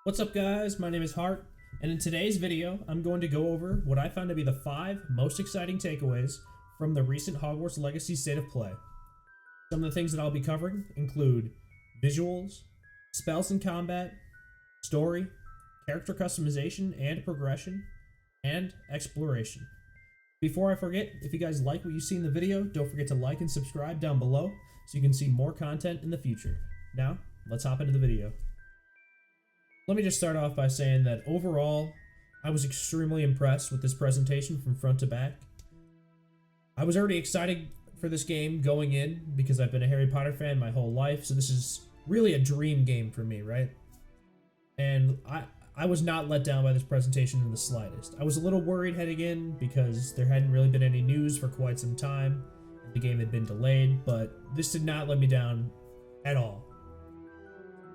What's up guys, my name is Hart, and in today's video, I'm going to go over what I found to be the 5 most exciting takeaways from the recent Hogwarts Legacy State of Play. Some of the things that I'll be covering include visuals, spells and combat, story, character customization and progression, and exploration. Before I forget, if you guys like what you see in the video, don't forget to like and subscribe down below so you can see more content in the future. Now, let's hop into the video. Let me just start off by saying that overall, I was extremely impressed with this presentation from front to back. I was already excited for this game going in because I've been a Harry Potter fan my whole life, so this is really a dream game for me, right? And I was not let down by this presentation in the slightest. I was a little worried heading in because there hadn't really been any news for quite some time. The game had been delayed, but this did not let me down at all.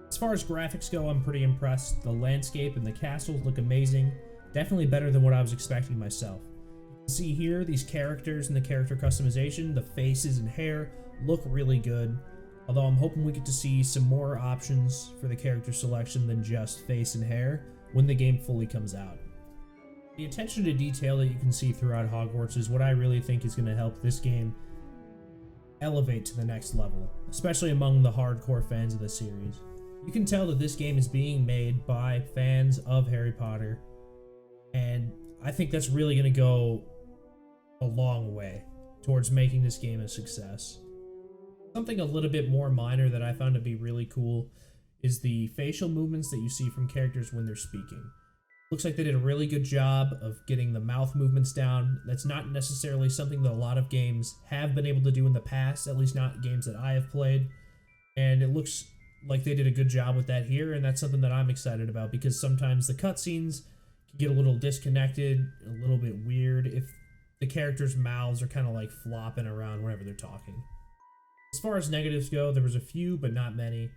As far as graphics go, I'm pretty impressed. The landscape and the castles look amazing. Definitely better than what I was expecting myself. You can see here, these characters and the character customization, the faces and hair look really good. Although I'm hoping we get to see some more options for the character selection than just face and hair when the game fully comes out. The attention to detail that you can see throughout Hogwarts is what I really think is going to help this game elevate to the next level, especially among the hardcore fans of the series. You can tell that this game is being made by fans of Harry Potter, and I think that's really going to go a long way towards making this game a success. Something a little bit more minor that I found to be really cool is the facial movements that you see from characters when they're speaking. Looks like they did a really good job of getting the mouth movements down. That's not necessarily something that a lot of games have been able to do in the past, at least not games that I have played, and it looks like they did a good job with that here, and that's something that I'm excited about because sometimes the cutscenes can get a little disconnected, a little bit weird if the characters' mouths are kind of like flopping around whenever they're talking. As far as negatives go, there was a few, but not many.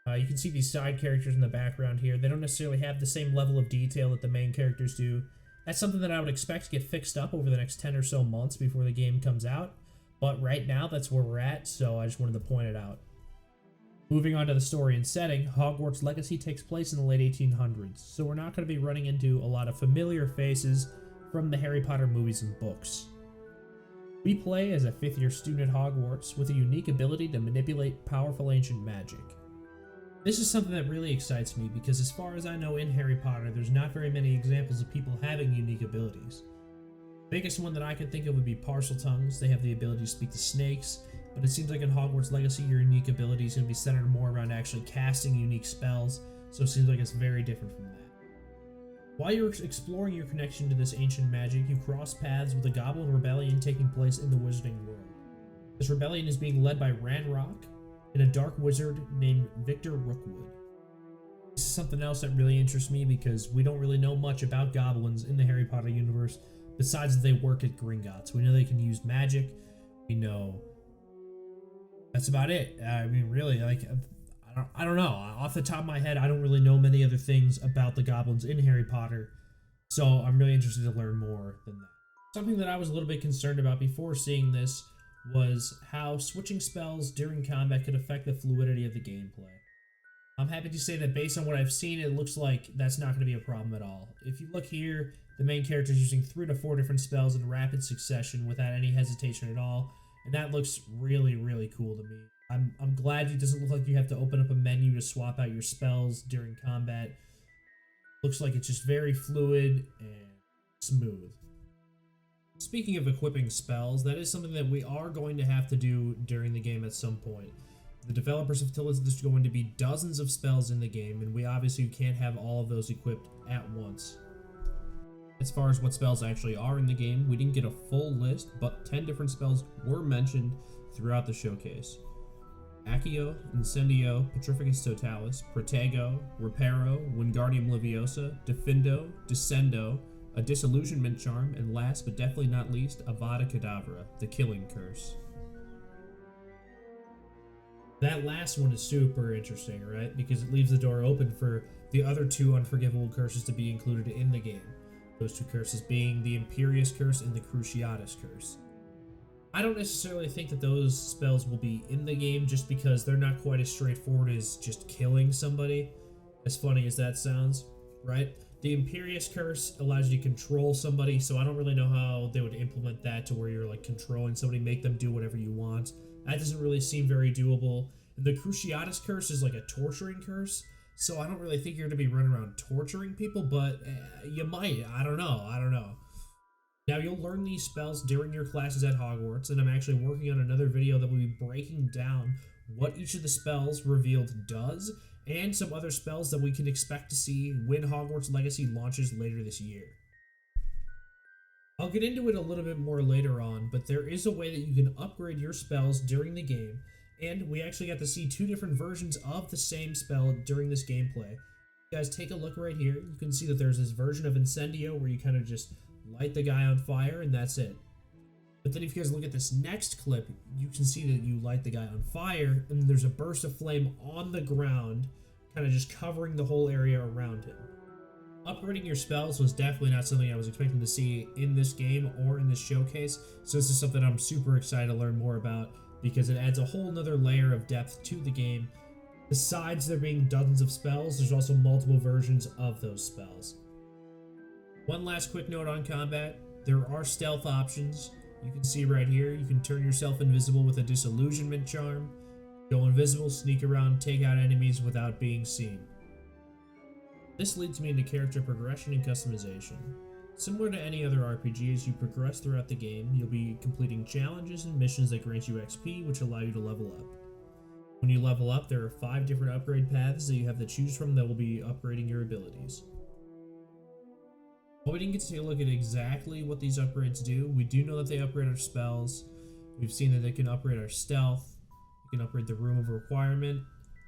You can see these side characters in the background here. They don't necessarily have the same level of detail that the main characters do. That's something that I would expect to get fixed up over the next 10 or so months before the game comes out, but right now that's where we're at, so I just wanted to point it out. Moving on to the story and setting, Hogwarts Legacy takes place in the late 1800s, so we're not going to be running into a lot of familiar faces from the Harry Potter movies and books. We play as a 5th-year student at Hogwarts with a unique ability to manipulate powerful ancient magic. This is something that really excites me because as far as I know in Harry Potter, there's not very many examples of people having unique abilities. The biggest one that I can think of would be Parseltongues. They have the ability to speak to snakes, but it seems like in Hogwarts Legacy, your unique ability is going to be centered more around actually casting unique spells, so it seems like it's very different from that. While you're exploring your connection to this ancient magic, you cross paths with a goblin rebellion taking place in the wizarding world. This rebellion is being led by Ranrock and a dark wizard named Victor Rookwood. This is something else that really interests me because we don't really know much about goblins in the Harry Potter universe besides that they work at Gringotts. We know they can use magic, we know that's about it. I mean, really, like, I don't know. Off the top of my head, I don't really know many other things about the goblins in Harry Potter, so I'm really interested to learn more than that. Something that I was a little bit concerned about before seeing this was how switching spells during combat could affect the fluidity of the gameplay. I'm happy to say that based on what I've seen, it looks like that's not going to be a problem at all. If you look here, the main character is using 3 to 4 different spells in rapid succession without any hesitation at all. And that looks really, really cool to me. I'm glad it doesn't look like you have to open up a menu to swap out your spells during combat. Looks like it's just very fluid and smooth. Speaking of equipping spells, that is something that we are going to have to do during the game at some point. The developers have told us there's going to be dozens of spells in the game, and we obviously can't have all of those equipped at once. As far as what spells actually are in the game, we didn't get a full list, but 10 different spells were mentioned throughout the showcase. Accio, Incendio, Petrificus Totalis, Protego, Reparo, Wingardium Leviosa, Defindo, Descendo, a Disillusionment Charm, and last but definitely not least, Avada Kedavra, the Killing Curse. That last one is super interesting, right? Because it leaves the door open for the other 2 unforgivable curses to be included in the game. Those 2 curses being the Imperious Curse and the Cruciatus Curse. I don't necessarily think that those spells will be in the game just because they're not quite as straightforward as just killing somebody. As funny as that sounds, right? The Imperious Curse allows you to control somebody, so I don't really know how they would implement that to where you're like controlling somebody, make them do whatever you want. That doesn't really seem very doable. The Cruciatus Curse is like a torturing curse, so I don't really think you're going to be running around torturing people, but you might. I don't know. Now, you'll learn these spells during your classes at Hogwarts, and I'm actually working on another video that will be breaking down what each of the spells revealed does, and some other spells that we can expect to see when Hogwarts Legacy launches later this year. I'll get into it a little bit more later on, but there is a way that you can upgrade your spells during the game, and we actually got to see two different versions of the same spell during this gameplay. You guys take a look right here. You can see that there's this version of Incendio where you kind of just light the guy on fire and that's it. But then if you guys look at this next clip, you can see that you light the guy on fire and there's a burst of flame on the ground, kind of just covering the whole area around him. Upgrading your spells was definitely not something I was expecting to see in this game or in this showcase, so this is something I'm super excited to learn more about because it adds a whole nother layer of depth to the game. Besides there being dozens of spells, there's also multiple versions of those spells. One last quick note on combat, there are stealth options. You can see right here, you can turn yourself invisible with a disillusionment charm, go invisible, sneak around, take out enemies without being seen. This leads me into character progression and customization. Similar to any other RPG, as you progress throughout the game, you'll be completing challenges and missions that grant you XP, which allow you to level up. When you level up, there are 5 different upgrade paths that you have to choose from that will be upgrading your abilities. While we didn't get to take a look at exactly what these upgrades do, we do know that they upgrade our spells. We've seen that they can upgrade our stealth, they can upgrade the Room of Requirement,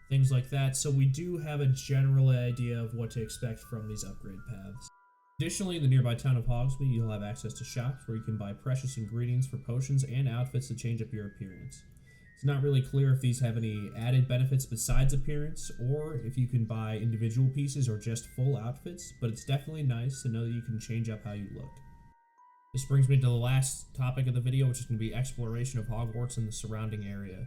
things like that, so we do have a general idea of what to expect from these upgrade paths. Additionally, in the nearby town of Hogsmeade, you'll have access to shops where you can buy precious ingredients for potions and outfits to change up your appearance. It's not really clear if these have any added benefits besides appearance, or if you can buy individual pieces or just full outfits, but it's definitely nice to know that you can change up how you look. This brings me to the last topic of the video, which is going to be exploration of Hogwarts and the surrounding area.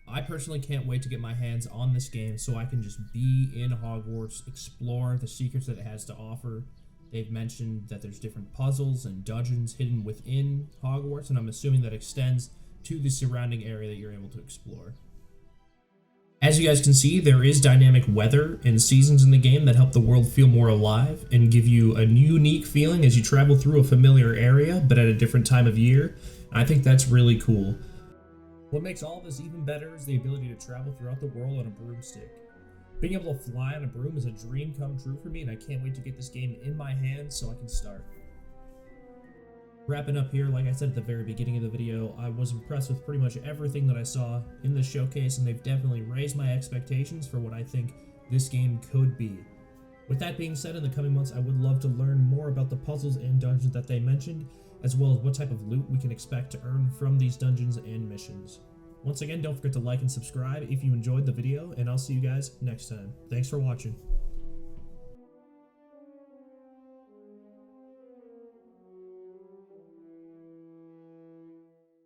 I personally can't wait to get my hands on this game so I can just be in Hogwarts, explore the secrets that it has to offer. They've mentioned that there's different puzzles and dungeons hidden within Hogwarts, and I'm assuming that extends to the surrounding area that you're able to explore. As you guys can see, there is dynamic weather and seasons in the game that help the world feel more alive and give you a unique feeling as you travel through a familiar area, but at a different time of year. I think that's really cool. What makes all of this even better is the ability to travel throughout the world on a broomstick. Being able to fly on a broom is a dream come true for me, and I can't wait to get this game in my hands so I can start. Wrapping up here, like I said at the very beginning of the video, I was impressed with pretty much everything that I saw in the showcase, and they've definitely raised my expectations for what I think this game could be. With that being said, in the coming months, I would love to learn more about the puzzles and dungeons that they mentioned, as well as what type of loot we can expect to earn from these dungeons and missions. Once again, don't forget to like and subscribe if you enjoyed the video, and I'll see you guys next time. Thanks for watching.